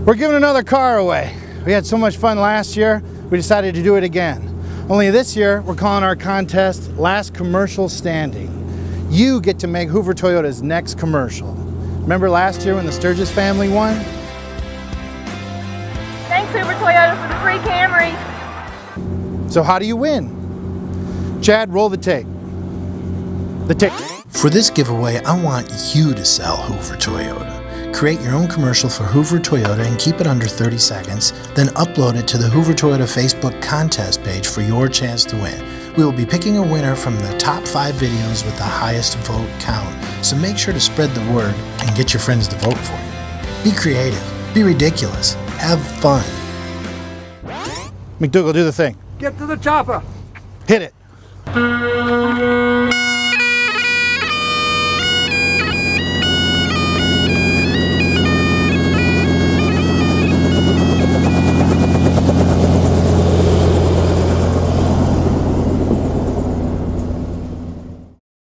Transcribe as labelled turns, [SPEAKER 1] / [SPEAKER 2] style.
[SPEAKER 1] We're giving another car away. We had so much fun last year, we decided to do it again. Only this year, we're calling our contest Last Commercial Standing. You get to make Hoover Toyota's next commercial. Remember last year when the Sturgis family won?
[SPEAKER 2] Thanks, Hoover Toyota, for the free Camry.
[SPEAKER 1] So how do you win? Chad, roll the tape.
[SPEAKER 3] For this giveaway, I want you to sell Hoover Toyota. Create your own commercial for Hoover Toyota and keep it under 30 seconds, then upload it to the Hoover Toyota Facebook contest page for your chance to win. We will be picking a winner from the top 5 videos with the highest vote count, so make sure to spread the word and get your friends to vote for you. Be creative, be ridiculous, have fun.
[SPEAKER 1] McDougal, do the thing.
[SPEAKER 4] Get to the chopper.
[SPEAKER 1] Hit it.